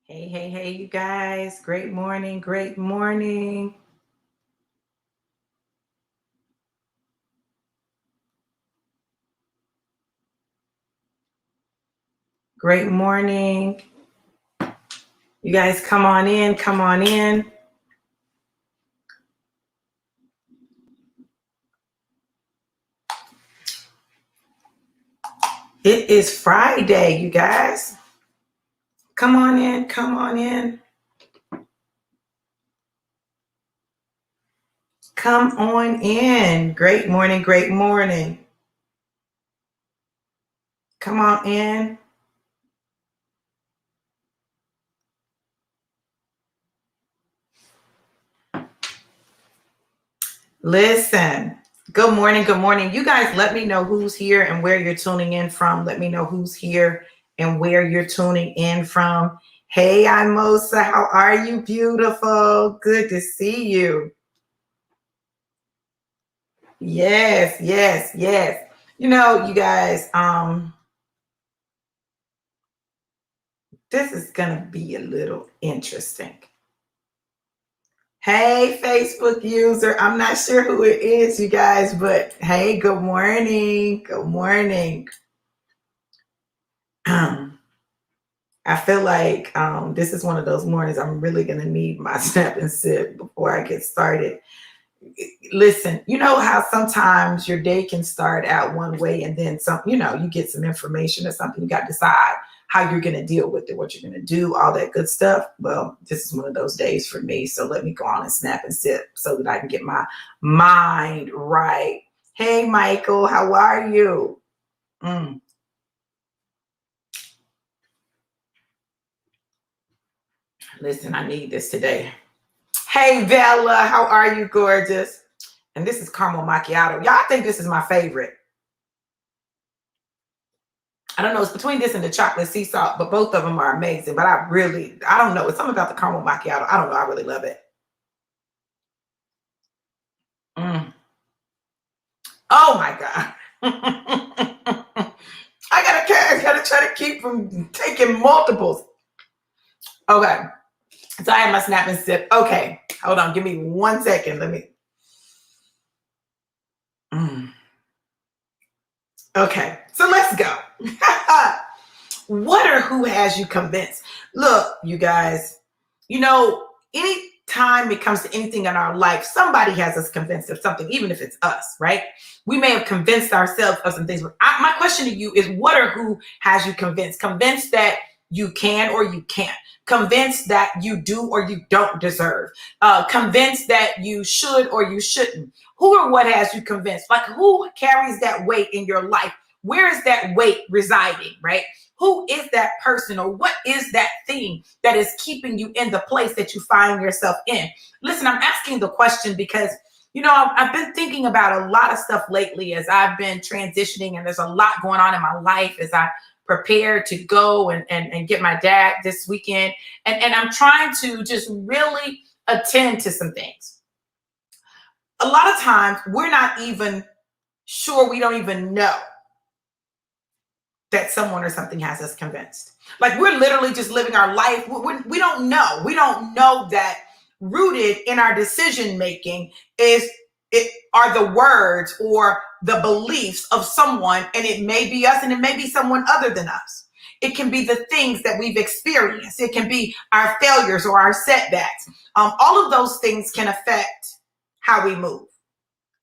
Hey, hey, hey, you guys. Great morning. Great morning. Great morning. You guys come on in. Come on in. It is Friday, you guys. Come on in. Come on in. Come on in. Great morning. Great morning. Come on in. Listen. Good morning. Good morning. You guys let me know who's here and where you're tuning in from. Let me know who's here and where you're tuning in from. Hey, I'm Mosa. How are you? Beautiful. Good to see you. Yes, yes, yes. You guys, this is gonna be a little interesting. Hey, Facebook user. I'm not sure who it is, you guys, but hey, good morning. Good morning. I feel like this is one of those mornings I'm really gonna need my snap and sip before I get started. Listen, you know how sometimes your day can start out one way and then you get some information or something, you got to decide how you're going to deal with it, what you're going to do, all that good stuff. Well, this is one of those days for me. So let me go on and snap and sip so that I can get my mind right. Hey, Michael, how are you? Mm. Listen, I need this today. Hey, Bella, how are you, gorgeous? And this is caramel macchiato. Y'all think this is my favorite. I don't know. It's between this and the chocolate sea salt, but both of them are amazing. But I don't know. It's something about the caramel macchiato. I don't know. I really love it. Mm. Oh my God. I gotta try to keep from taking multiples. Okay. So I have my snap and sip. Okay. Hold on. Give me 1 second. Let me. Mm. Okay. So let's go. What or who has you convinced? Look, you guys, anytime it comes to anything in our life, somebody has us convinced of something, even if it's us, right? We may have convinced ourselves of some things. But my question to you is, what or who has you convinced? Convinced that you can or you can't. Convinced that you do or you don't deserve. Convinced that you should or you shouldn't. Who or what has you convinced? Like, who carries that weight in your life? Where is that weight residing, right? Who is that person or what is that thing that is keeping you in the place that you find yourself in? Listen, I'm asking the question because, I've been thinking about a lot of stuff lately as I've been transitioning, and there's a lot going on in my life as I prepare to go and get my dad this weekend. And I'm trying to just really attend to some things. A lot of times we're not even sure, we don't even know that someone or something has us convinced. Like, we're literally just living our life. We don't know. We don't know that rooted in our decision making are the words or the beliefs of someone, and it may be us and it may be someone other than us. It can be the things that we've experienced. It can be our failures or our setbacks. All of those things can affect how we move.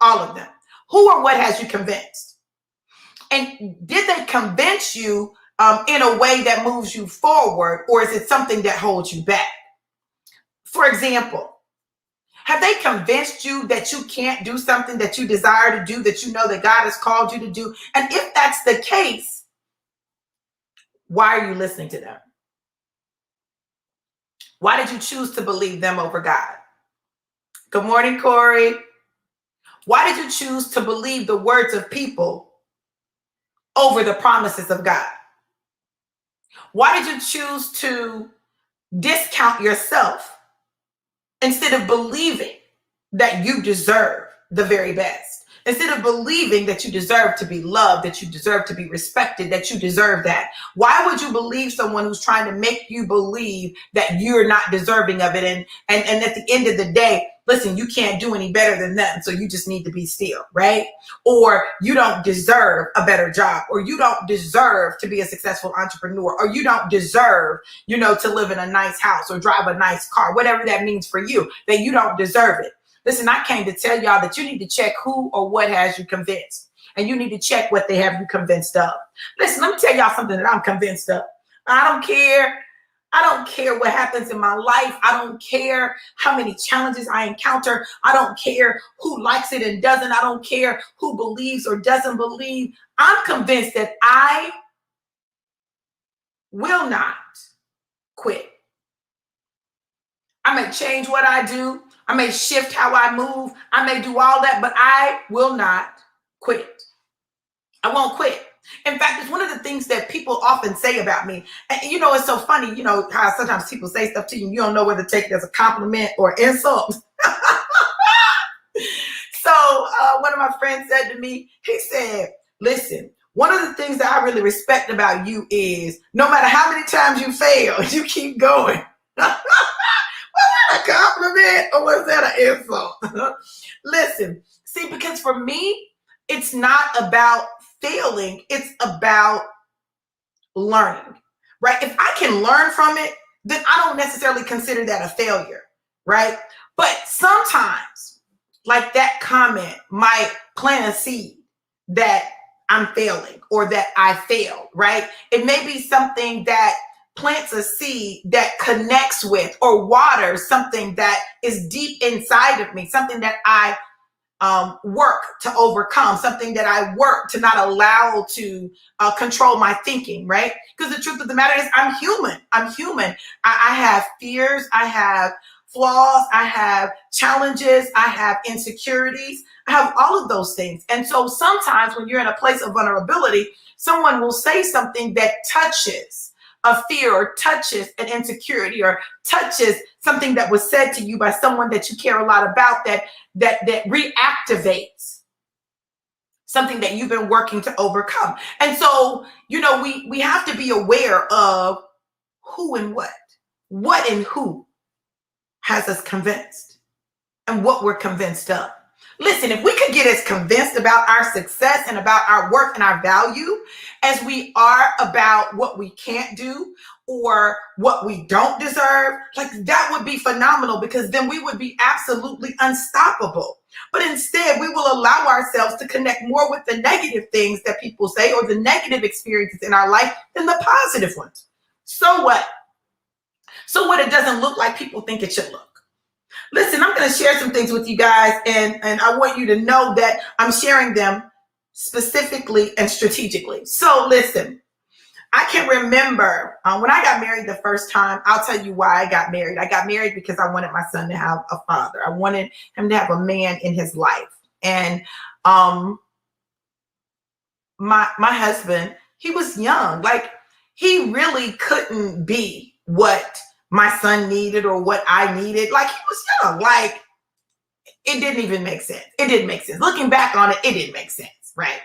All of them. Who or what has you convinced? And did they convince you in a way that moves you forward, or is it something that holds you back? For example, have they convinced you that you can't do something that you desire to do, that you know that God has called you to do? And if that's the case, why are you listening to them? Why did you choose to believe them over God? Good morning, Corey. Why did you choose to believe the words of people over the promises of God? Why did you choose to discount yourself instead of believing that you deserve the very best? Instead of believing that you deserve to be loved, that you deserve to be respected, that you deserve that. Why would you believe someone who's trying to make you believe that you're not deserving of it? And at the end of the day, listen, you can't do any better than them, so you just need to be still, right? Or you don't deserve a better job, or you don't deserve to be a successful entrepreneur, or you don't deserve, to live in a nice house or drive a nice car, whatever that means for you, that you don't deserve it. Listen, I came to tell y'all that you need to check who or what has you convinced. And you need to check what they have you convinced of. Listen, let me tell y'all something that I'm convinced of. I don't care. I don't care what happens in my life. I don't care how many challenges I encounter. I don't care who likes it and doesn't. I don't care who believes or doesn't believe. I'm convinced that I will not quit. I may change what I do. I may shift how I move. I may do all that, but I will not quit. I won't quit. In fact, it's one of the things that people often say about me. And it's so funny, how sometimes people say stuff to you and you don't know whether to take it as a compliment or insult. So one of my friends said to me, he said, listen, one of the things that I really respect about you is no matter how many times you fail, you keep going. Was that a compliment or was that an insult? Listen, see, because for me, it's not about failing. It's about learning, right? If I can learn from it, then I don't necessarily consider that a failure, right? But sometimes, like that comment might plant a seed that I'm failing or that I failed, right? It may be something that plants a seed that connects with or waters something that is deep inside of me, something that I work to overcome, something that I work to not allow to control my thinking, right? Because the truth of the matter is I'm human. I'm human. I have fears. I have flaws. I have challenges. I have insecurities. I have all of those things. And so sometimes when you're in a place of vulnerability, someone will say something that touches a fear or touches an insecurity or touches something that was said to you by someone that you care a lot about that reactivates something that you've been working to overcome. And so, we have to be aware of who and what and who has us convinced and what we're convinced of. Listen, if we could get as convinced about our success and about our worth and our value as we are about what we can't do or what we don't deserve, like that would be phenomenal, because then we would be absolutely unstoppable. But instead, we will allow ourselves to connect more with the negative things that people say or the negative experiences in our life than the positive ones. So what? So what? It doesn't look like people think it should look. Listen, I'm going to share some things with you guys, and I want you to know that I'm sharing them specifically and strategically. So listen, I can remember when I got married the first time. I'll tell you why I got married. I got married because I wanted my son to have a father. I wanted him to have a man in his life. And my husband, he was young. Like, he really couldn't be what my son needed or what I needed. Like, he was young. Like, it didn't even make sense. It didn't make sense. Looking back on it, it didn't make sense, right?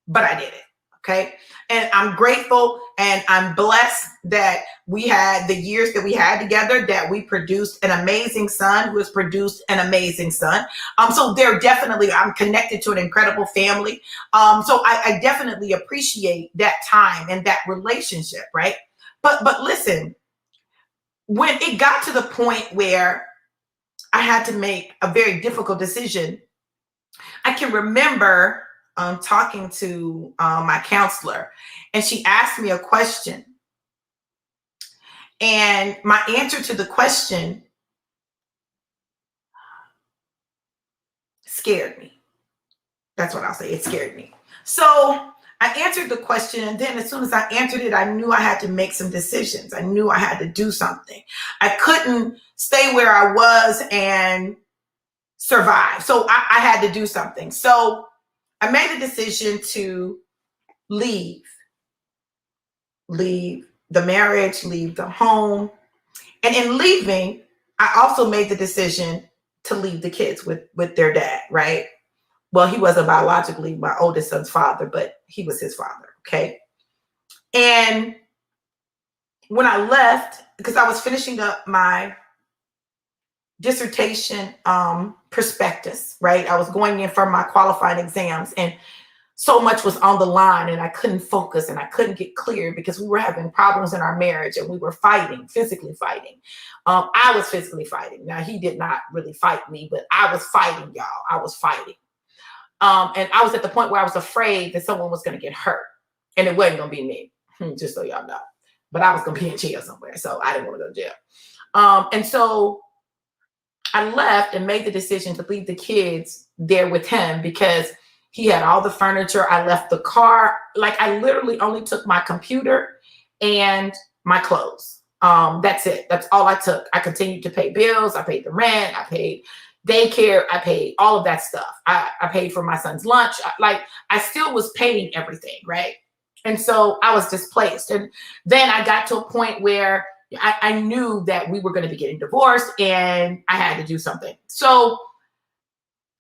But I did it, okay? And I'm grateful and I'm blessed that we had the years that we had together, that we produced an amazing son who has produced an amazing son. So I'm connected to an incredible family. So I definitely appreciate that time and that relationship, right? But listen, when it got to the point where I had to make a very difficult decision, I can remember talking to my counselor, and she asked me a question. And my answer to the question scared me. That's what I'll say. It scared me. So I answered the question, and then as soon as I answered it, I knew I had to make some decisions. I knew I had to do something. I couldn't stay where I was and survive. So I had to do something. So I made a decision to leave the marriage, leave the home. And in leaving, I also made the decision to leave the kids with their dad, right? Well, he wasn't biologically my oldest son's father, but he was his father. Okay. And when I left, because I was finishing up my dissertation prospectus, right? I was going in for my qualifying exams, and so much was on the line, and I couldn't focus and I couldn't get clear because we were having problems in our marriage and we were fighting, physically fighting. I was physically fighting. Now, he did not really fight me, but I was fighting, y'all. I was fighting. And I was at the point where I was afraid that someone was going to get hurt, and it wasn't going to be me, just so y'all know. But I was going to be in jail somewhere, so I didn't want to go to jail. And so I left and made the decision to leave the kids there with him because he had all the furniture. I left the car. Like, I literally only took my computer and my clothes. That's it. That's all I took. I continued to pay bills. I paid the rent. I paid daycare. I paid all of that stuff. I paid for my son's lunch. I still was paying everything, right? And so I was displaced. And then I got to a point where I knew that we were going to be getting divorced and I had to do something. So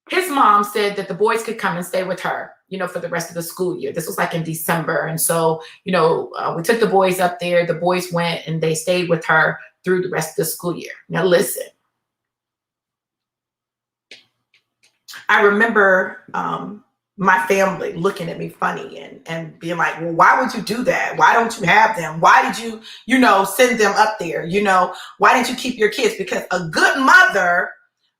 his mom said that the boys could come and stay with her, for the rest of the school year. This was like in December. And so, we took the boys up there. The boys went and they stayed with her through the rest of the school year. Now, listen, I remember my family looking at me funny and being like, well, why would you do that? Why don't you have them? Why did you, send them up there? Why didn't you keep your kids? Because a good mother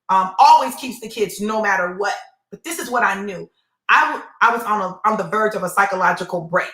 always keeps the kids no matter what. But this is what I knew. I was on the verge of a psychological break.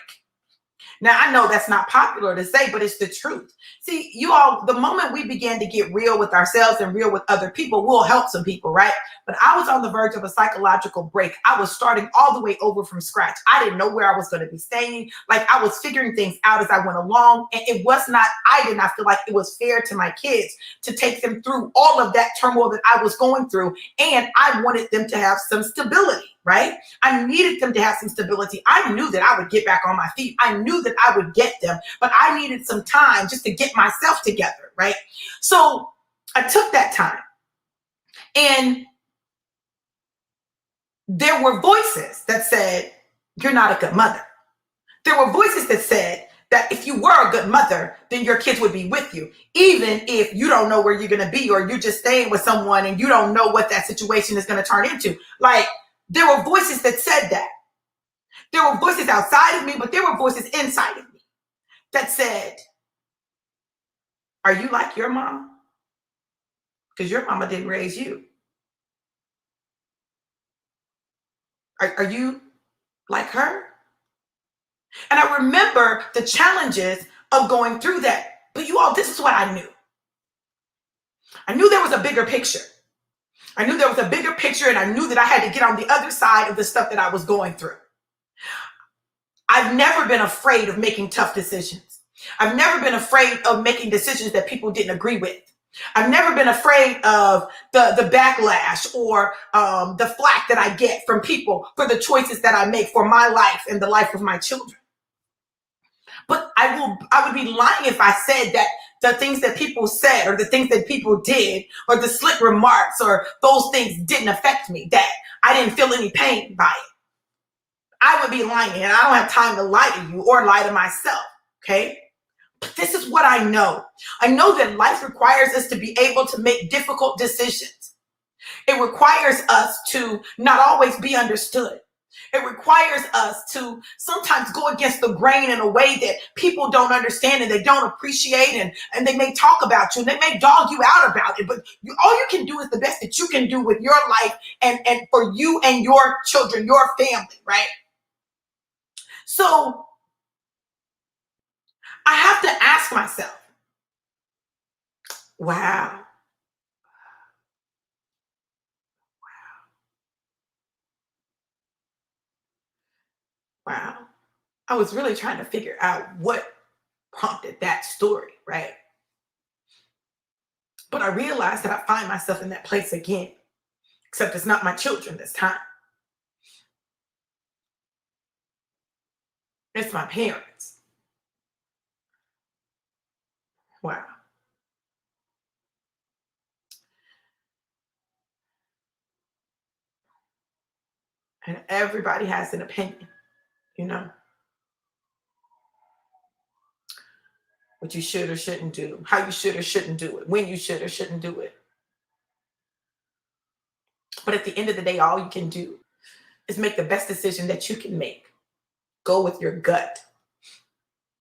Now, I know that's not popular to say, but it's the truth. See, you all, the moment we began to get real with ourselves and real with other people, we'll help some people, right? But I was on the verge of a psychological break. I was starting all the way over from scratch. I didn't know where I was going to be staying. Like, I was figuring things out as I went along. And I did not feel like it was fair to my kids to take them through all of that turmoil that I was going through. And I wanted them to have some stability, right? I needed them to have some stability. I knew that I would get back on my feet. I knew that I would get them, but I needed some time just to get myself together, right? So I took that time, and there were voices that said, you're not a good mother. There were voices that said that if you were a good mother, then your kids would be with you, even if you don't know where you're going to be, or you're just staying with someone and you don't know what that situation is going to turn into. Like, there were voices that said that. There were voices outside of me, but there were voices inside of me that said, are you like your mom? Because your mama didn't raise you. Are you like her? And I remember the challenges of going through that. But you all, this is what I knew. I knew there was a bigger picture. I knew there was a bigger picture, and I knew that I had to get on the other side of the stuff that I was going through. I've never been afraid of making tough decisions. I've never been afraid of making decisions that people didn't agree with. I've never been afraid of the backlash or the flack that I get from people for the choices that I make for my life and the life of my children. But I would be lying if I said that the things that people said or the things that people did or the slick remarks or those things didn't affect me, that I didn't feel any pain by it. I would be lying, and I don't have time to lie to you or lie to myself, okay? But this is what I know. I know that life requires us to be able to make difficult decisions. It requires us to not always be understood. It requires us to sometimes go against the grain in a way that people don't understand and they don't appreciate, and they may talk about you and they may dog you out about it, but all you can do is the best that you can do with your life and for you and your children, your family, right? So I have to ask myself, wow, wow. I was really trying to figure out what prompted that story, right? But I realized that I find myself in that place again, except it's not my children this time. It's my parents. Wow. And everybody has an opinion, you know, what you should or shouldn't do, how you should or shouldn't do it, when you should or shouldn't do it. But at the end of the day, all you can do is make the best decision that you can make. Go with your gut.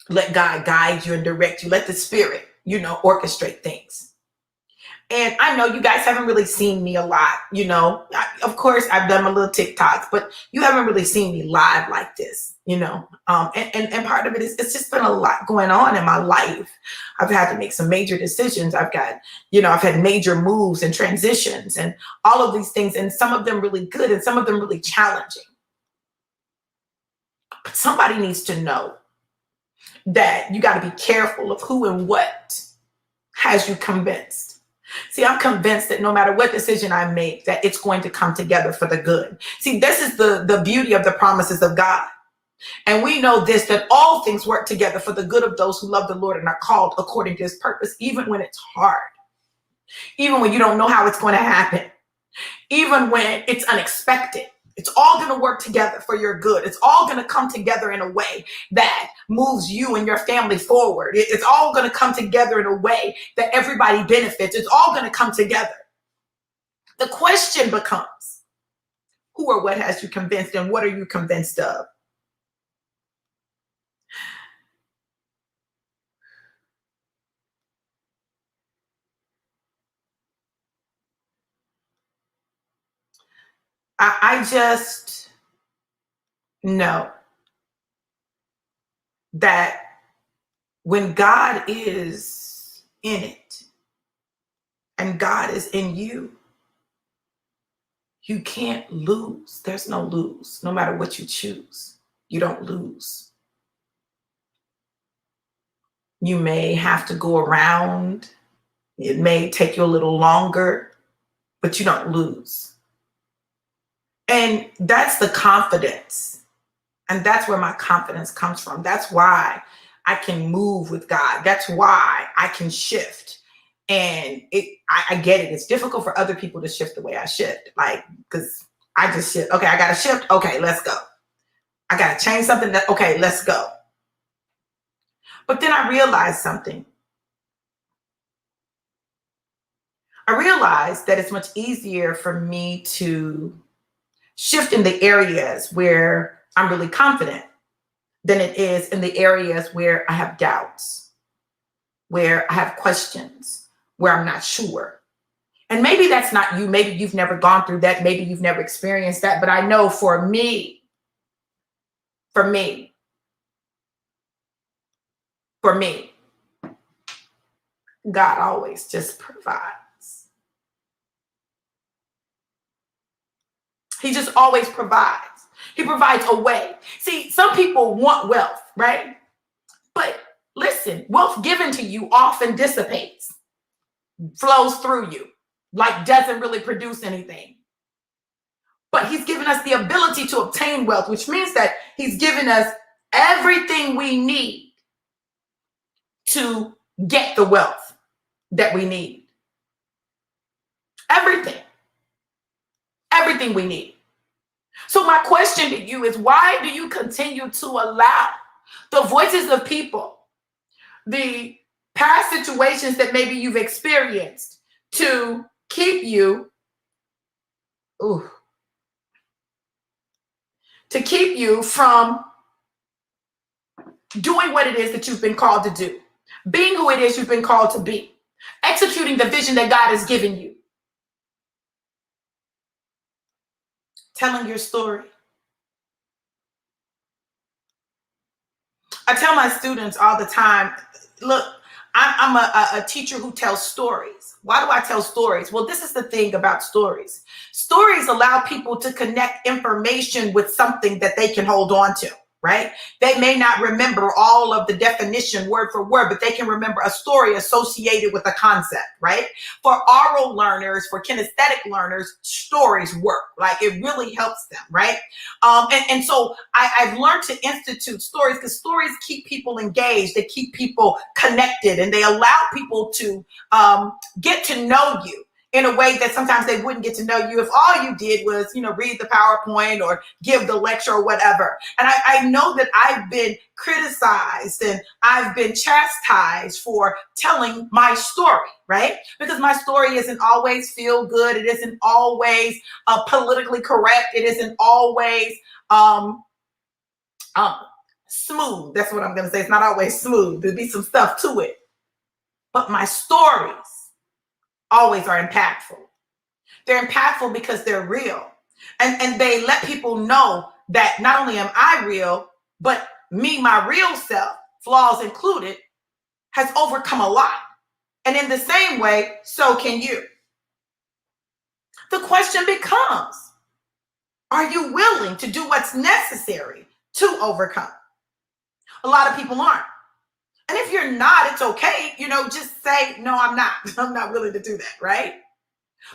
Let God guide you and direct you. Let the Spirit, orchestrate things. And I know you guys haven't really seen me a lot, Of course, I've done my little TikToks, but you haven't really seen me live like this, And part of it is it's just been a lot going on in my life. I've had to make some major decisions. I've had major moves and transitions and all of these things, and some of them really good and some of them really challenging. But somebody needs to know that you got to be careful of who and what has you convinced. See, I'm convinced that no matter what decision I make, that it's going to come together for the good. See, this is the beauty of the promises of God. And we know this, that all things work together for the good of those who love the Lord and are called according to his purpose, even when it's hard, even when you don't know how it's going to happen, even when it's unexpected. It's all going to work together for your good. It's all going to come together in a way that moves you and your family forward. It's all going to come together in a way that everybody benefits. It's all going to come together. The question becomes, who or what has you convinced, and what are you convinced of? I just know that when God is in it and God is in you, you can't lose. There's no lose. No matter what you choose, you don't lose. You may have to go around. It may take you a little longer, but you don't lose. And that's the confidence. And that's where my confidence comes from. That's why I can move with God. That's why I can shift. And I get it. It's difficult for other people to shift the way I shift. Because I just shift. Okay, I got to shift. Okay, let's go. I got to change something. Okay, let's go. But then I realized something. I realized that it's much easier for me to shift in the areas where I'm really confident than it is in the areas where I have doubts, where I have questions, where I'm not sure. And maybe that's not you. Maybe you've never gone through that. Maybe you've never experienced that. But I know for me, God always just provides. He just always provides. He provides a way. See, some people want wealth, right? But listen, wealth given to you often dissipates, flows through you, doesn't really produce anything. But he's given us the ability to obtain wealth, which means that he's given us everything we need to get the wealth that we need. Everything we need. So my question to you is, why do you continue to allow the voices of people, the past situations that maybe you've experienced, to keep you from doing what it is that you've been called to do, being who it is you've been called to be, executing the vision that God has given you, telling your story? I tell my students all the time, look, I'm a teacher who tells stories. Why do I tell stories? Well, this is the thing about stories. Stories allow people to connect information with something that they can hold on to, right? They may not remember all of the definition word for word, but they can remember a story associated with a concept, right? For oral learners, for kinesthetic learners, stories work. It really helps them, right? And so I've learned to institute stories because stories keep people engaged. They keep people connected, and they allow people to get to know you in a way that sometimes they wouldn't get to know you if all you did was, read the PowerPoint or give the lecture or whatever. And I know that I've been criticized and I've been chastised for telling my story, right? Because my story isn't always feel good. It isn't always politically correct. It isn't always smooth. That's what I'm going to say. It's not always smooth. There'll be some stuff to it. But my stories always are impactful. They're impactful because they're real. And they let people know that not only am I real, but me, my real self, flaws included, has overcome a lot. And in the same way, so can you. The question becomes, are you willing to do what's necessary to overcome? A lot of people aren't. And if you're not, it's okay. Just say, no, I'm not. I'm not willing to do that, right?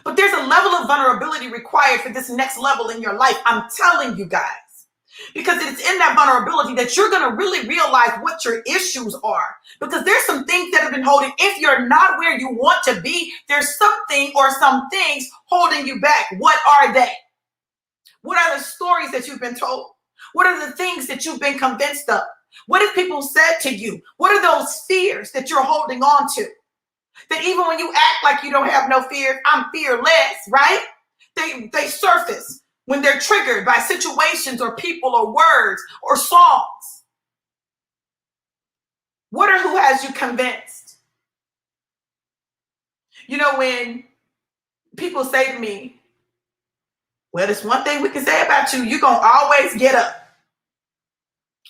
But there's a level of vulnerability required for this next level in your life. I'm telling you guys, because it's in that vulnerability that you're going to really realize what your issues are. Because there's some things that have been holding. If you're not where you want to be, there's something or some things holding you back. What are they? What are the stories that you've been told? What are the things that you've been convinced of? What have people said to you? What are those fears that you're holding on to? That even when you act like you don't have no fear, I'm fearless, right? They surface when they're triggered by situations or people or words or songs. What or who has you convinced? When people say to me, well, there's one thing we can say about you. You're going to always get up.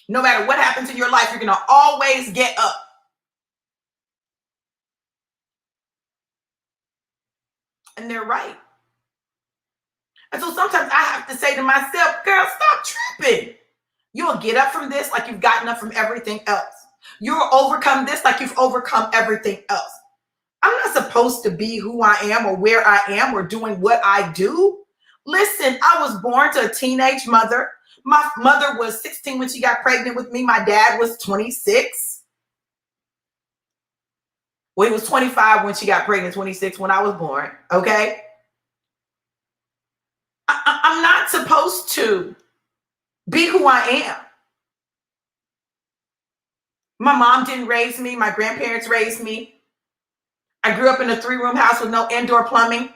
No matter what happens in your life, you're going to always get up. And they're right. And so sometimes I have to say to myself, girl, stop tripping. You'll get up from this like you've gotten up from everything else. You'll overcome this like you've overcome everything else. I'm not supposed to be who I am or where I am or doing what I do. Listen, I was born to a teenage mother. My mother was 16 when she got pregnant with me. My dad was 26. Well, he was 25 when she got pregnant, 26 when I was born. Okay. I'm not supposed to be who I am. My mom didn't raise me. My grandparents raised me. I grew up in a 3-room house with no indoor plumbing.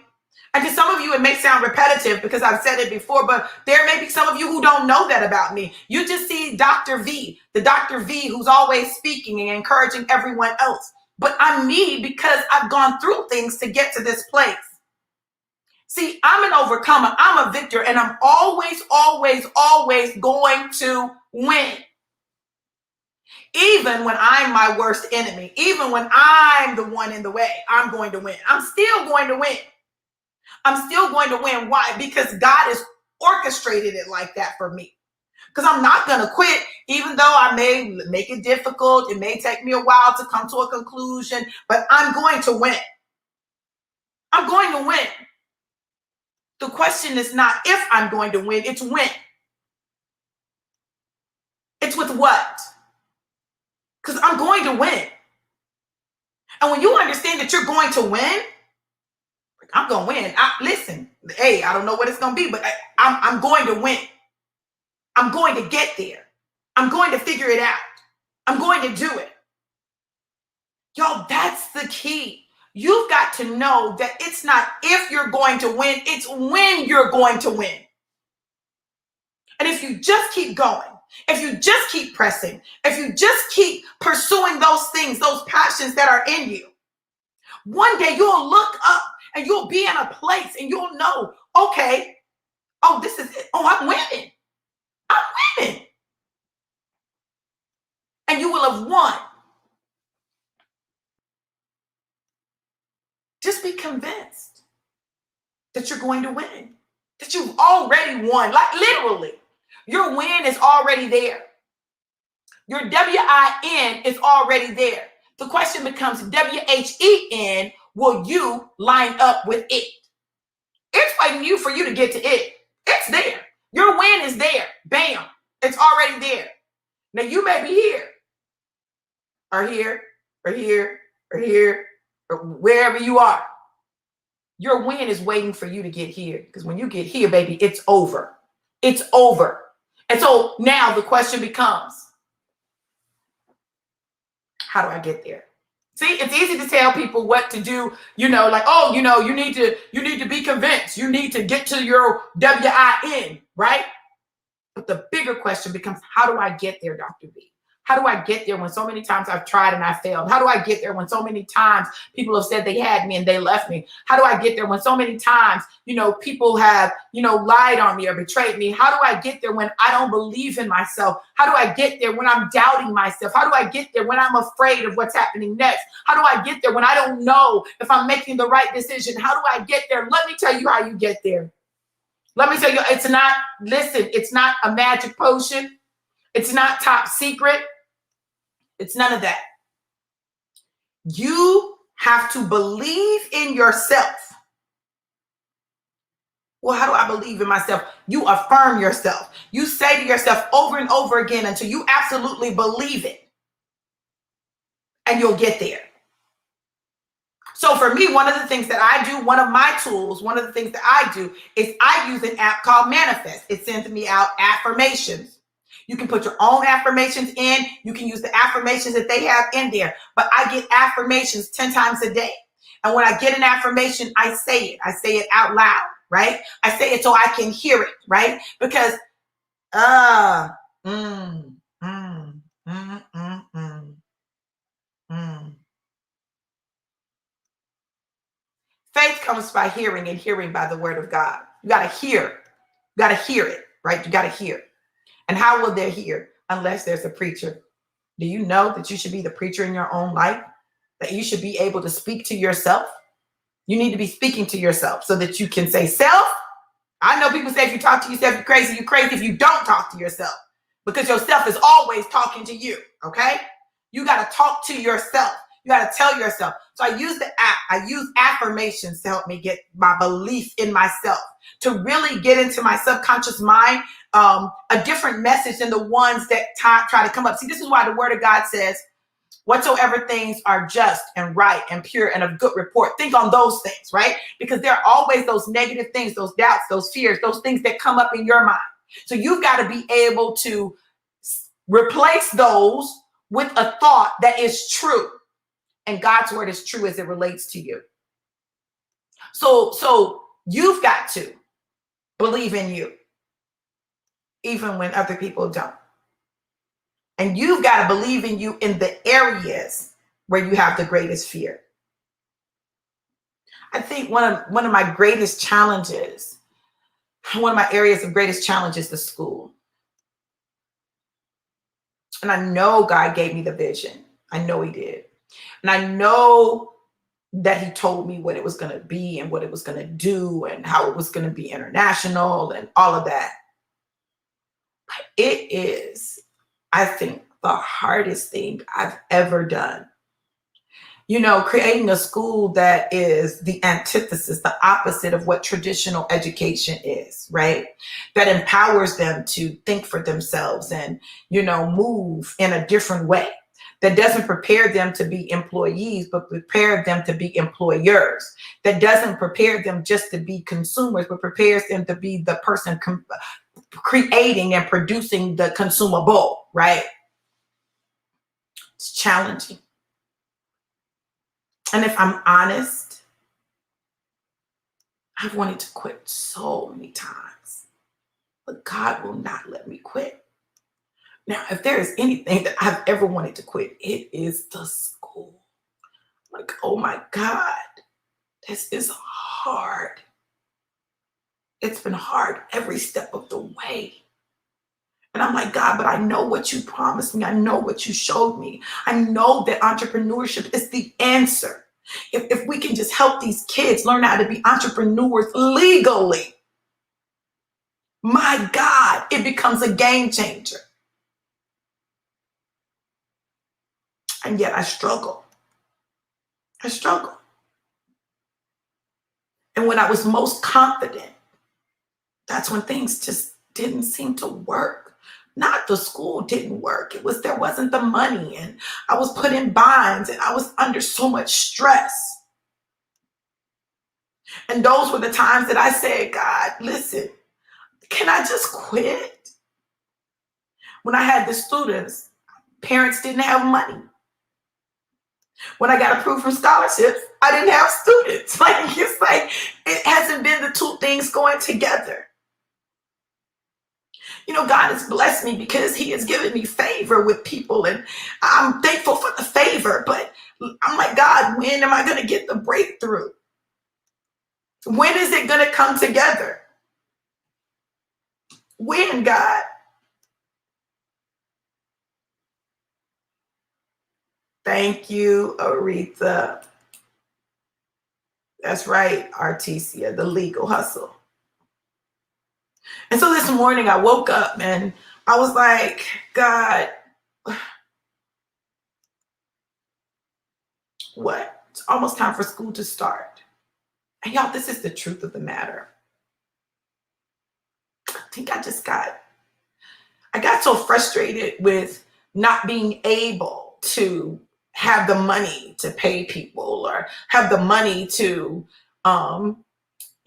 And to some of you, it may sound repetitive because I've said it before, but there may be some of you who don't know that about me. You just see Dr. V, the Dr. V who's always speaking and encouraging everyone else. But I'm me because I've gone through things to get to this place. See, I'm an overcomer. I'm a victor, and I'm always, always, always going to win. Even when I'm my worst enemy, even when I'm the one in the way, I'm going to win. I'm still going to win. I'm still going to win. Why? Because God has orchestrated it like that for me. Because I'm not going to quit, even though I may make it difficult. It may take me a while to come to a conclusion, but I'm going to win. I'm going to win. The question is not if I'm going to win, it's when. It's with what? Because I'm going to win. And when you understand that you're going to win, I'm going to win. Listen, hey, I don't know what it's going to be, but I'm going to win. I'm going to get there. I'm going to figure it out. I'm going to do it. Y'all, that's the key. You've got to know that it's not if you're going to win, it's when you're going to win. And if you just keep going, if you just keep pressing, if you just keep pursuing those things, those passions that are in you, one day you'll look up and you'll be in a place and you'll know, okay, oh, this is it. Oh, I'm winning. I'm winning. And you will have won. Just be convinced that you're going to win, that you've already won. Like literally, your win is already there. Your WIN is already there. The question becomes WHEN, will you line up with it? It's waiting for you to get to it. It's there. Your win is there. Bam. It's already there. Now you may be here or here or here or here or wherever you are. Your win is waiting for you to get here. Because when you get here, baby, it's over. It's over. And so now the question becomes, how do I get there? See, it's easy to tell people what to do, like, oh, you need to be convinced. You need to get to your WIN, right? But the bigger question becomes, how do I get there, Dr. B? How do I get there when so many times I've tried and I failed? How do I get there when so many times people have said they had me and they left me? How do I get there when so many times, people have, lied on me or betrayed me? How do I get there when I don't believe in myself? How do I get there when I'm doubting myself? How do I get there when I'm afraid of what's happening next? How do I get there when I don't know if I'm making the right decision? How do I get there? Let me tell you how you get there. Let me tell you, it's not a magic potion. It's not top secret. It's none of that. You have to believe in yourself. Well, how do I believe in myself? You affirm yourself. You say to yourself over and over again until you absolutely believe it. And you'll get there. So for me, one of the things that I do, one of my tools, one of the things that I do is I use an app called Manifest. It sends me out affirmations. You can put your own affirmations in. You can use the affirmations that they have in there. But I get affirmations 10 times a day. And when I get an affirmation, I say it. I say it out loud, right? I say it so I can hear it, right? Because, faith comes by hearing and hearing by the word of God. You got to hear. You got to hear it, right? You got to hear. And how will they hear unless there's a preacher? Do you know that you should be the preacher in your own life? That you should be able to speak to yourself? You need to be speaking to yourself so that you can say, self. I know people say if you talk to yourself, you're crazy. You're crazy if you don't talk to yourself, because yourself is always talking to you, okay? You got to talk to yourself. You got to tell yourself. So I use the app. I use affirmations to help me get my belief in myself, to really get into my subconscious mind a different message than the ones that try to come up. See, this is why the word of God says, whatsoever things are just and right and pure and of good report, think on those things, right? Because there are always those negative things, those doubts, those fears, those things that come up in your mind. So you've got to be able to replace those with a thought that is true. And God's word is true as it relates to you. So you've got to believe in you, even when other people don't. And you've got to believe in you in the areas where you have the greatest fear. I think one of my greatest challenges, one of my areas of greatest challenge is the school. And I know God gave me the vision. I know he did. And I know that he told me what it was going to be and what it was going to do and how it was going to be international and all of that. But it is, I think, the hardest thing I've ever done. Creating a school that is the antithesis, the opposite of what traditional education is, right? That empowers them to think for themselves and, move in a different way. That doesn't prepare them to be employees, but prepare them to be employers. That doesn't prepare them just to be consumers, but prepares them to be the person creating and producing the consumable, right? It's challenging. And if I'm honest, I've wanted to quit so many times, but God will not let me quit. Now, if there is anything that I've ever wanted to quit, it is the school. Like, oh my God, this is hard. It's been hard every step of the way. And I'm like, God, but I know what you promised me. I know what you showed me. I know that entrepreneurship is the answer. If we can just help these kids learn how to be entrepreneurs legally, my God, it becomes a game changer. And yet I struggle. And when I was most confident, that's when things just didn't seem to work. Not the school didn't work. There wasn't the money, and I was put in binds, and I was under so much stress. And those were the times that I said, God, listen, can I just quit? When I had the students, parents didn't have money. When I got approved for scholarships, I didn't have students. It's like it hasn't been the two things going together. God has blessed me because he has given me favor with people, and I'm thankful for the favor, but I'm like, God, when am I going to get the breakthrough? When is it going to come together? When, God? Thank you, Aretha. That's right, Artesia, the legal hustle. And so this morning I woke up and I was like, God, what? It's almost time for school to start. And y'all, this is the truth of the matter. I think I got so frustrated with not being able to have the money to pay people or have the money to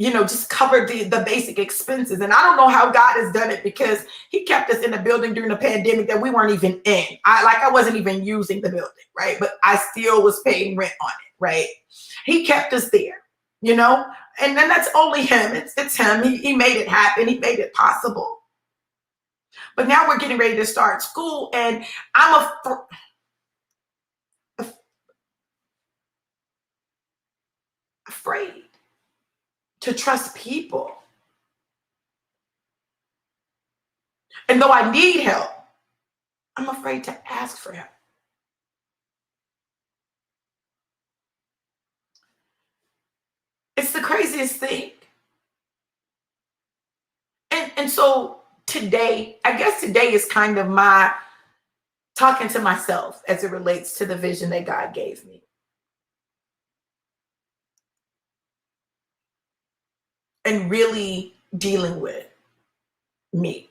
just cover the basic expenses. And I don't know how God has done it, because he kept us in a building during the pandemic that we weren't even in. I wasn't even using the building, right? But I still was paying rent on it, right? He kept us there, and then that's only him. It's him. He made it happen. He made it possible. But now we're getting ready to start school, and I'm afraid to trust people. And though I need help, I'm afraid to ask for help. It's the craziest thing. And so today, I guess today is kind of my talking to myself as it relates to the vision that God gave me. And really dealing with me.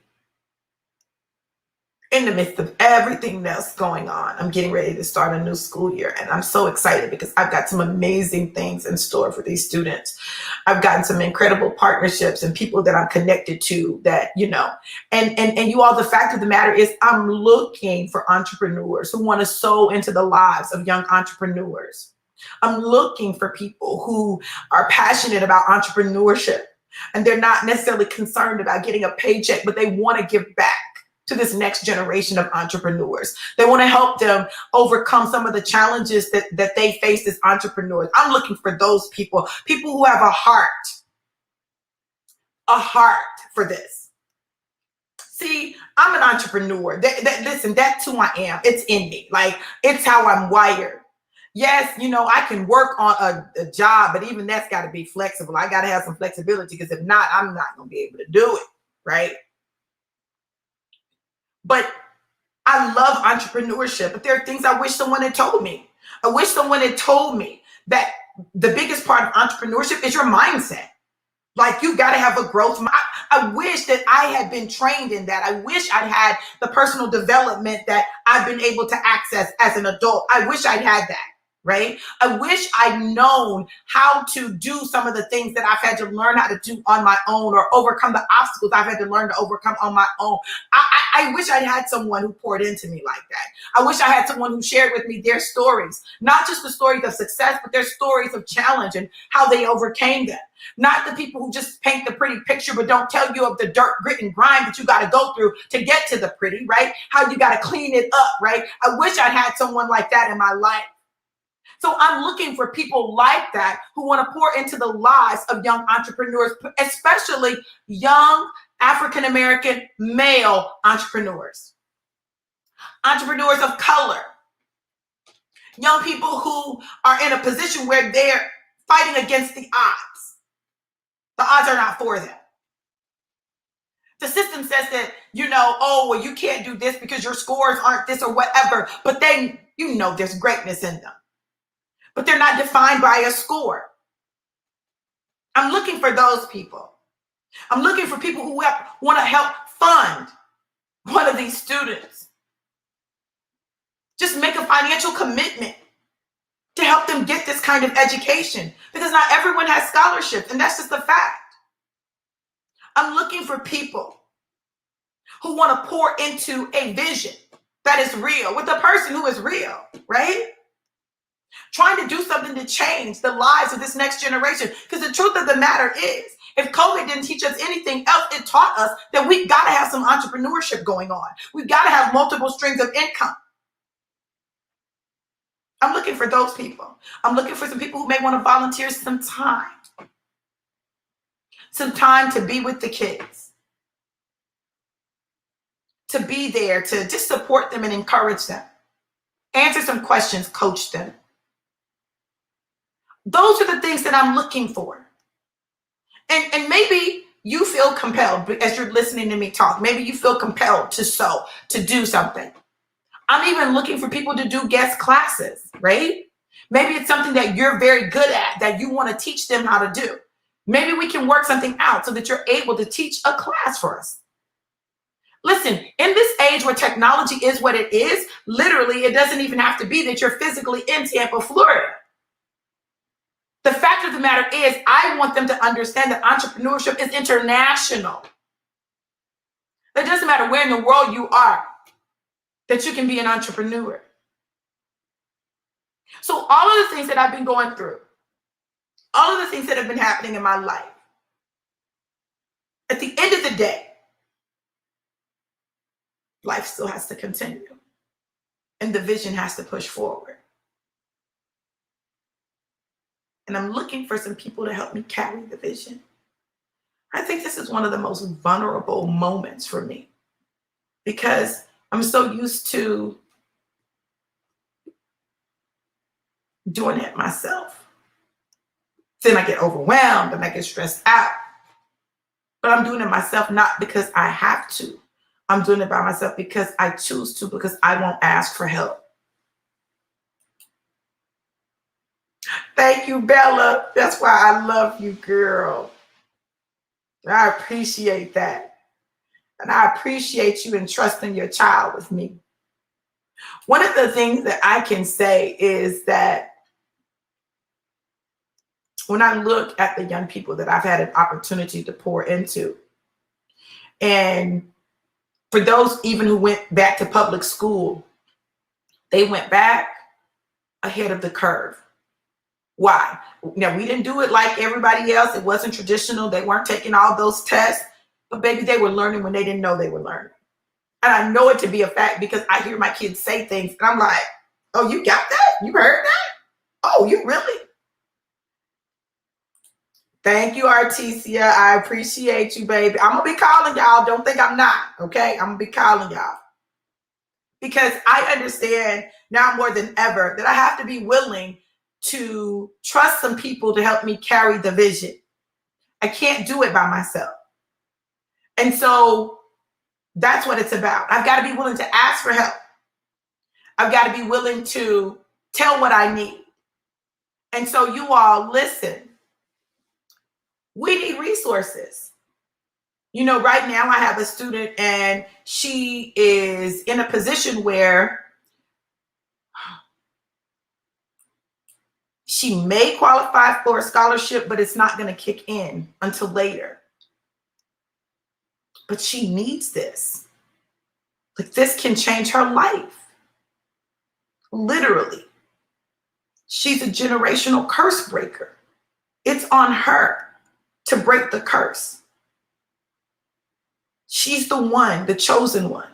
In the midst of everything that's going on, I'm getting ready to start a new school year, and I'm so excited because I've got some amazing things in store for these students. I've gotten some incredible partnerships and people that I'm connected to that, and you all, the fact of the matter is I'm looking for entrepreneurs who want to sow into the lives of young entrepreneurs. I'm looking for people who are passionate about entrepreneurship, and they're not necessarily concerned about getting a paycheck, but they want to give back to this next generation of entrepreneurs. They want to help them overcome some of the challenges that they face as entrepreneurs. I'm looking for those people who have a heart for this. See, I'm an entrepreneur. Listen, that's who I am. It's in me. It's how I'm wired. Yes, I can work on a job, but even that's got to be flexible. I got to have some flexibility, because if not, I'm not going to be able to do it, right? But I love entrepreneurship, but there are things I wish someone had told me. I wish someone had told me that the biggest part of entrepreneurship is your mindset. You've got to have a growth. I wish that I had been trained in that. I wish I'd had the personal development that I've been able to access as an adult. I wish I'd had that. Right? I wish I'd known how to do some of the things that I've had to learn how to do on my own, or overcome the obstacles I've had to learn to overcome on my own. I wish I'd had someone who poured into me like that. I wish I had someone who shared with me their stories, not just the stories of success, but their stories of challenge and how they overcame them. Not the people who just paint the pretty picture, but don't tell you of the dirt, grit, and grime that you got to go through to get to the pretty, right? How you got to clean it up, right? I wish I'd had someone like that in my life. So I'm looking for people like that who want to pour into the lives of young entrepreneurs, especially young African-American male entrepreneurs, entrepreneurs of color, young people who are in a position where they're fighting against the odds. The odds are not for them. The system says that, you can't do this because your scores aren't this or whatever, but there's greatness in them. But they're not defined by a score. I'm looking for those people. I'm looking for people who want to help fund one of these students. Just make a financial commitment to help them them get this kind of education, because not everyone has scholarships, and that's just a fact. I'm looking for people who want to pour into a vision that is real, with a person who is real, right? Trying to do something to change the lives of this next generation. Because the truth of the matter is, if COVID didn't teach us anything else, it taught us that we've got to have some entrepreneurship going on. We've got to have multiple streams of income. I'm looking for those people. I'm looking for some people who may want to volunteer some time to be with the kids, to be there, to just support them and encourage them, answer some questions, coach them. Those are the things that I'm looking for. And maybe you feel compelled, as you're listening to me talk, maybe you feel compelled to sew, to do something. I'm even looking for people to do guest classes, right? Maybe it's something that you're very good at that you want to teach them how to do. Maybe we can work something out so that you're able to teach a class for us. Listen, in this age where technology is what it is, literally, it doesn't even have to be that you're physically in Tampa, Florida. The fact of the matter is, I want them to understand that entrepreneurship is international. It doesn't matter where in the world you are, that you can be an entrepreneur. So all of the things that I've been going through, all of the things that have been happening in my life, at the end of the day, life still has to continue. And the vision has to push forward. And I'm looking for some people to help me carry the vision. I think this is one of the most vulnerable moments for me, because I'm so used to doing it myself. Then I get overwhelmed and I get stressed out. But I'm doing it myself, not because I have to. I'm doing it by myself because I choose to, because I won't ask for help. Thank you, Bella. That's why I love you, girl. I appreciate that. And I appreciate you entrusting your child with me. One of the things that I can say is that when I look at the young people that I've had an opportunity to pour into, and for those even who went back to public school, they went back ahead of the curve. Why? Now, we didn't do it like everybody else. It wasn't traditional. They weren't taking all those tests. But baby, they were learning when they didn't know they were learning. And I know it to be a fact because I hear my kids say things and I'm like, oh, you got that? You heard that? Oh, you really? Thank you, Artesia. I appreciate you, baby. I'm going to be calling y'all. Don't think I'm not, okay? I'm going to be calling y'all. Because I understand now more than ever that I have to be willing to trust some people to help me carry the vision. I can't do it by myself. And so that's what it's about. I've got to be willing to ask for help. I've got to be willing to tell what I need. And so you all listen. We need resources. You know, right now I have a student and she is in a position where she may qualify for a scholarship, but it's not going to kick in until later. But she needs this. Like, this can change her life. Literally. She's a generational curse breaker. It's on her to break the curse. She's the one, the chosen one.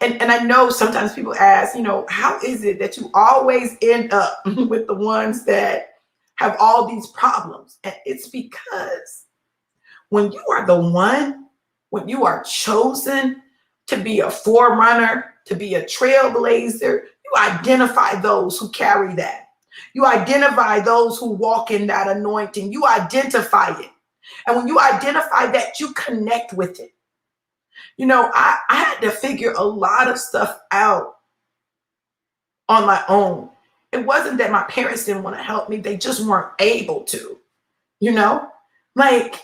And I know sometimes people ask, you know, how is it that you always end up with the ones that have all these problems? And it's because when you are the one, when you are chosen to be a forerunner, to be a trailblazer, you identify those who carry that. You identify those who walk in that anointing. You identify it. And when you identify that, you connect with it. You know, I had to figure a lot of stuff out on my own. It wasn't that my parents didn't want to help me. They just weren't able to, you know? Like,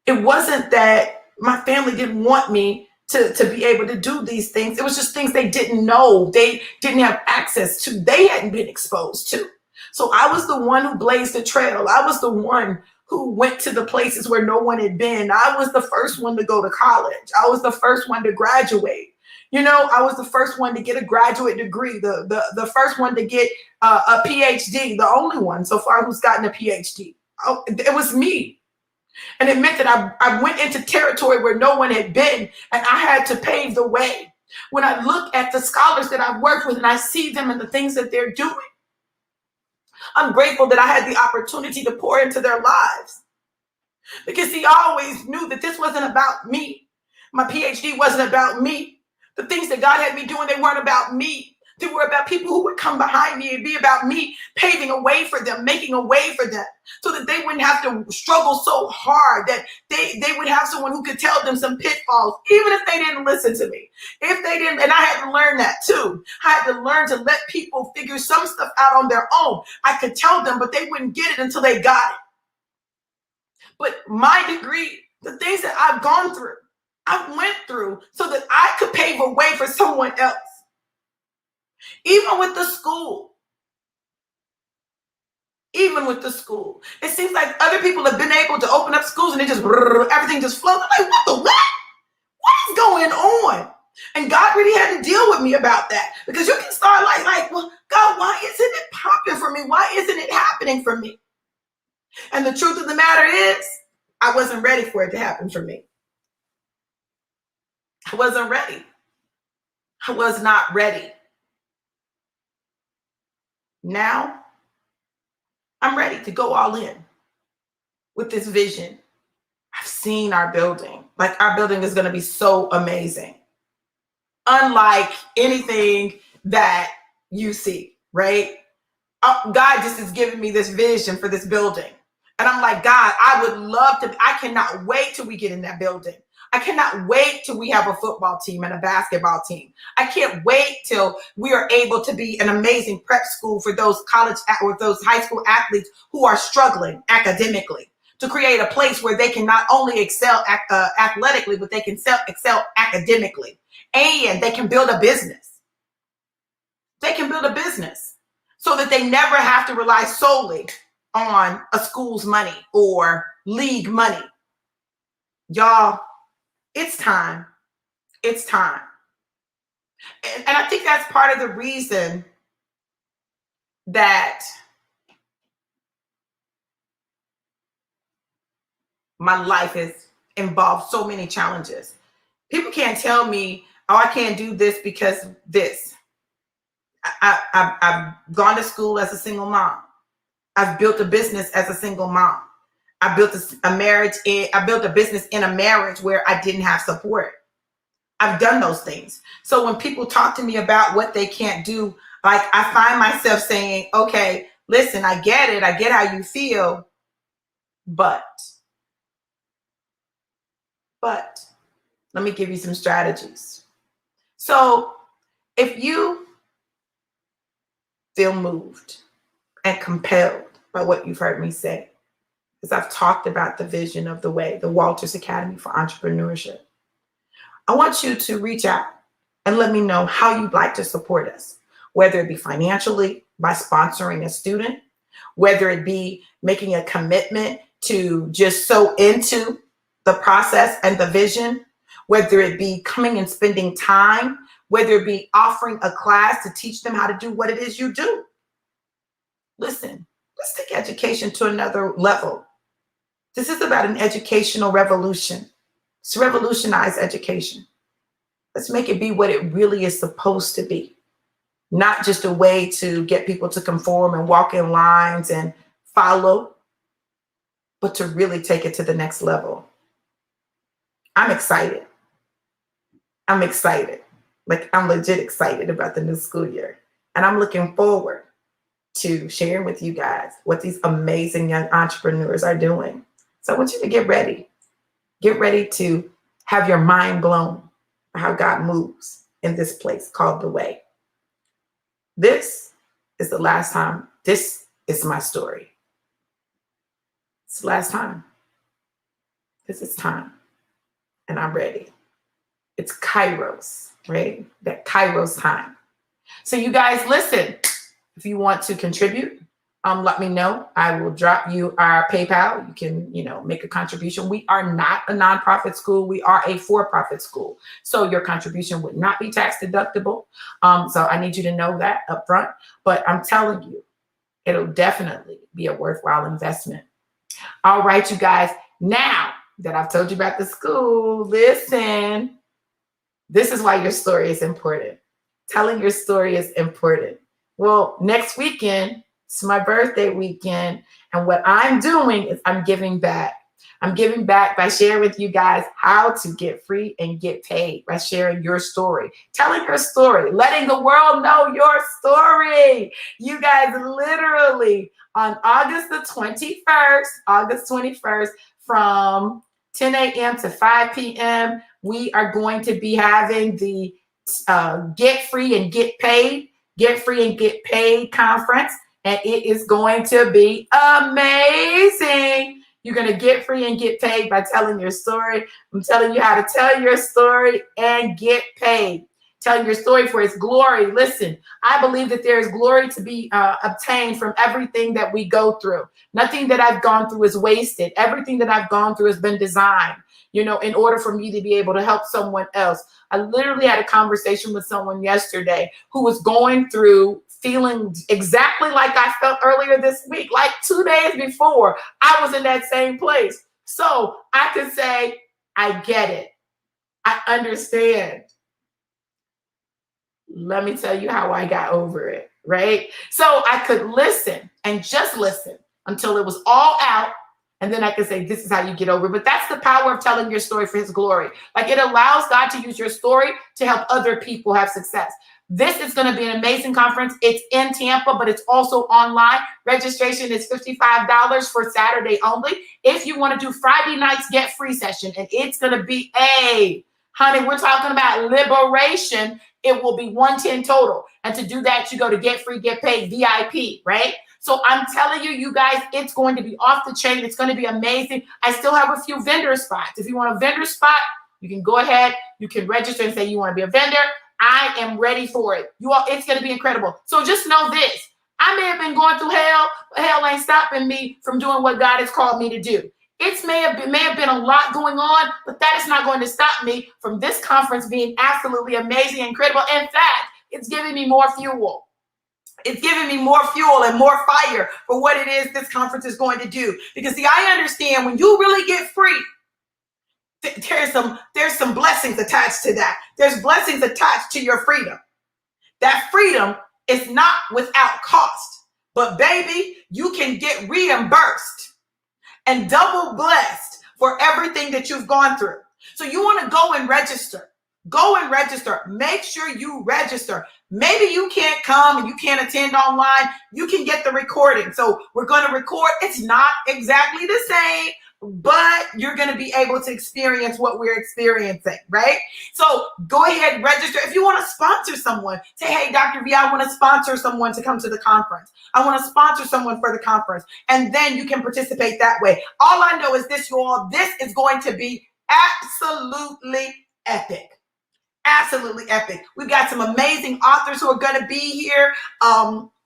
it wasn't that my family didn't want me to be able to do these things. It was just things they didn't know. They didn't have access to. They hadn't been exposed to. So I was the one who blazed the trail. I was the one who went to the places where no one had been. I was the first one to go to college. I was the first one to graduate. I was the first one to get a graduate degree, the first one to get a PhD, the only one so far who's gotten a PhD. Oh, it was me. And it meant that I went into territory where no one had been, and I had to pave the way. When I look at the scholars that I've worked with and I see them and the things that they're doing, I'm grateful that I had the opportunity to pour into their lives, because he always knew that this wasn't about me. My PhD wasn't about me. The things that God had me doing, they weren't about me. They were about people who would come behind me. It'd be about me paving a way for them, making a way for them, so that they wouldn't have to struggle so hard, that they would have someone who could tell them some pitfalls, even if they didn't listen to me. If they didn't, and I had to learn that too. I had to learn to let people figure some stuff out on their own. I could tell them, but they wouldn't get it until they got it. But my degree, the things that I've gone through, I went through so that I could pave a way for someone else. Even with the school, it seems like other people have been able to open up schools and everything just flows. I'm like, what? What is going on? And God really had to deal with me about that, because you can start like, well, God, why isn't it popping for me? Why isn't it happening for me? And the truth of the matter is, I wasn't ready for it to happen for me. I wasn't ready. I was not ready. Now, I'm ready to go all in with this vision. I've seen our building. Like, our building is going to be so amazing. Unlike anything that you see, right? God just is giving me this vision for this building. And I'm like, God, I would love to. I cannot wait till we get in that building. I cannot wait till we have a football team and a basketball team. I can't wait till we are able to be an amazing prep school for those college or those high school athletes who are struggling academically, to create a place where they can not only excel athletically, but they can excel academically, and they can build a business. They can build a business so that they never have to rely solely on a school's money or league money. Y'all, it's time. It's time. And I think that's part of the reason that my life has involved so many challenges. People can't tell me, oh, I can't do this because this. I've gone to school as a single mom. I've built a business as a single mom. I built a business in a marriage where I didn't have support. I've done those things. So when people talk to me about what they can't do, like, I find myself saying, okay, listen, I get it. I get how you feel, but let me give you some strategies. So if you feel moved and compelled by what you've heard me say, because I've talked about the vision of the way, the Walters Academy for Entrepreneurship, I want you to reach out and let me know how you'd like to support us, whether it be financially by sponsoring a student, whether it be making a commitment to just sow into the process and the vision, whether it be coming and spending time, whether it be offering a class to teach them how to do what it is you do. Listen, let's take education to another level. This is about an educational revolution. Let's revolutionize education. Let's make it be what it really is supposed to be. Not just a way to get people to conform and walk in lines and follow, but to really take it to the next level. I'm excited. I'm excited. Like, I'm legit excited about the new school year. And I'm looking forward to sharing with you guys what these amazing young entrepreneurs are doing. So I want you to get ready. Get ready to have your mind blown by how God moves in this place called the Way. This is the last time. This is my story. It's the last time. This is time. And I'm ready. It's Kairos, right? That Kairos time. So you guys, listen, if you want to contribute, let me know. I will drop you our PayPal. You can, make a contribution. We are not a nonprofit school. We are a for-profit school. So your contribution would not be tax deductible. So I need you to know that up front. But I'm telling you, it'll definitely be a worthwhile investment. All right, you guys. Now that I've told you about the school, listen. This is why your story is important. Telling your story is important. Well, next weekend, it's my birthday weekend. And what I'm doing is I'm giving back. I'm giving back by sharing with you guys how to get free and get paid by sharing your story, telling your story, letting the world know your story. You guys, literally on August 21st, from 10 a.m. to 5 p.m., we are going to be having the Get Free and Get Paid conference. And it is going to be amazing. You're going to get free and get paid by telling your story. I'm telling you how to tell your story and get paid. Telling your story for its glory. Listen, I believe that there is glory to be obtained from everything that we go through. Nothing that I've gone through is wasted. Everything that I've gone through has been designed, in order for me to be able to help someone else. I literally had a conversation with someone yesterday who was going through feeling exactly like I felt earlier this week, like 2 days before. I was in that same place. So I could say, I get it. I understand. Let me tell you how I got over it, right? So I could listen and just listen until it was all out. And then I could say, this is how you get over it. But that's the power of telling your story for his glory. Like, it allows God to use your story to help other people have success. This is going to be an amazing conference. It's in Tampa, but it's also online. Registration is $55 for Saturday only. If you want to do Friday night's Get Free session, and it's going to be honey, we're talking about liberation. It will be $110 total. And to do that, you go to Get Free, Get Paid VIP, right? So I'm telling you, you guys, it's going to be off the chain. It's going to be amazing. I still have a few vendor spots. If you want a vendor spot, you can go ahead. You can register and say you want to be a vendor. I am ready for it. You all, it's going to be incredible. So just know this. I may have been going through hell, but hell ain't stopping me from doing what God has called me to do. It may have been a lot going on, but that is not going to stop me from this conference being absolutely amazing and incredible. In fact, it's giving me more fuel. It's giving me more fuel and more fire for what it is this conference is going to do. Because see, I understand when you really get free, there's some blessings attached to that. There's blessings attached to your freedom. That freedom is not without cost. But baby, you can get reimbursed and double blessed for everything that you've gone through. So you want to go and register. Go and register. Make sure you register. Maybe you can't come and you can't attend online. You can get the recording. So we're going to record. It's not exactly the same, but you're going to be able to experience what we're experiencing, right? So go ahead and register. If you want to sponsor someone, say, hey, Dr. V, I want to sponsor someone to come to the conference. I want to sponsor someone for the conference. And then you can participate that way. All I know is this, you all, this is going to be absolutely epic. Absolutely epic. We've got some amazing authors who are going to be here,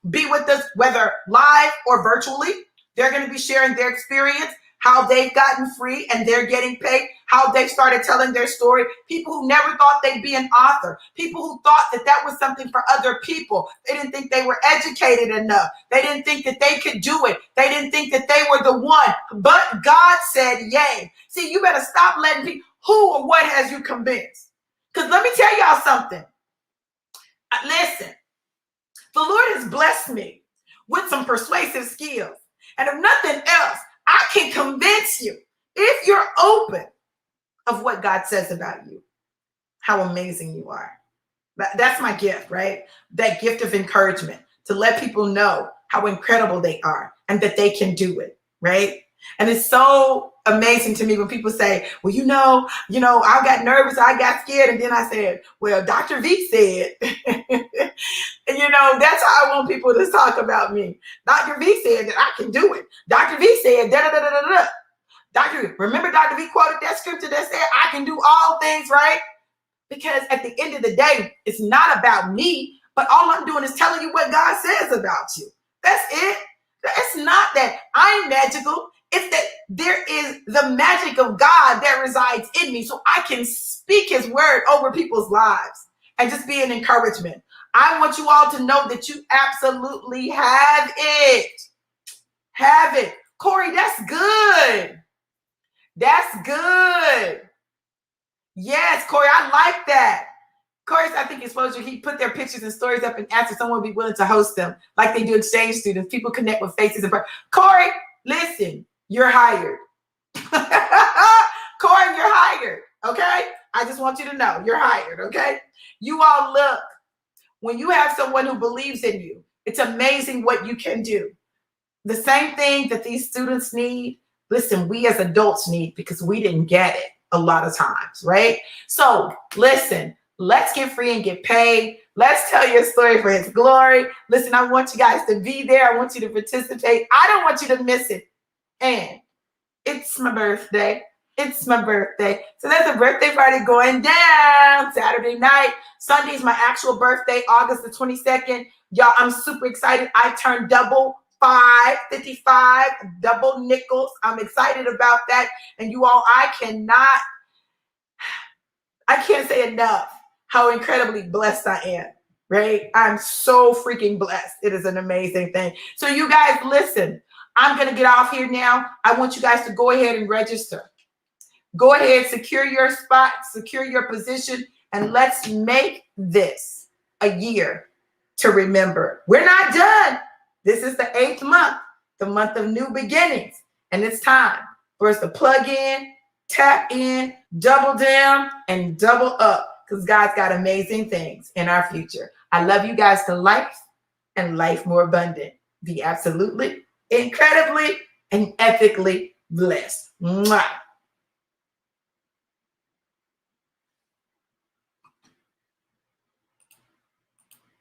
be with us, whether live or virtually. They're going to be sharing their experience, how they've gotten free and they're getting paid, how they started telling their story. People who never thought they'd be an author. People who thought that that was something for other people. They didn't think they were educated enough. They didn't think that they could do it. They didn't think that they were the one. But God said, yay. See, you better stop letting people, who or what has you convinced? Because let me tell y'all something. Listen, the Lord has blessed me with some persuasive skills. And if nothing else, I can convince you, if you're open, of what God says about you, how amazing you are. That's my gift, right? That gift of encouragement, to let people know how incredible they are and that they can do it, right? And it's so amazing to me when people say, well, I got nervous, I got scared. And then I said, well, Dr. V said, and that's how I want people to talk about me. Dr. V said that I can do it. Dr. V said, da-da-da-da-da-da. Remember Dr. V quoted that scripture that said, I can do all things, right? Because at the end of the day, it's not about me, but all I'm doing is telling you what God says about you. That's it. that I'm magical. It's that there is the magic of God that resides in me, so I can speak his word over people's lives and just be an encouragement. I want you all to know that you absolutely have it. Have it. Corey, that's good. That's good. Yes, Corey, I like that. Corey, I think exposure, he put their pictures and stories up and asked if someone would be willing to host them, like they do exchange students. People connect with faces and Corey, listen, you're hired. Corey, you're hired, okay? I just want you to know you're hired, okay? You all look, when you have someone who believes in you, it's amazing what you can do. The same thing that these students need, listen, we as adults need, because we didn't get it a lot of times, right? So listen, let's get free and get paid. Let's tell your story for his glory. Listen, I want you guys to be there. I want you to participate. I don't want you to miss it. And it's my birthday. It's my birthday. So there's a birthday party going down Saturday night. Sunday's my actual birthday, August the 22nd. Y'all, I'm super excited. I turned double 55, double nickels. I'm excited about that. And you all, I can't say enough how incredibly blessed I am, right? I'm so freaking blessed. It is an amazing thing. So you guys, listen, I'm going to get off here now. I want you guys to go ahead and register. Go ahead, secure your spot, secure your position, and let's make this a year to remember. We're not done. This is the 8th month, the month of new beginnings, and it's time for us to plug in, tap in, double down, and double up, because God's got amazing things in our future. I love you guys to life and life more abundant. Be absolutely, incredibly, and ethically blessed. Mwah.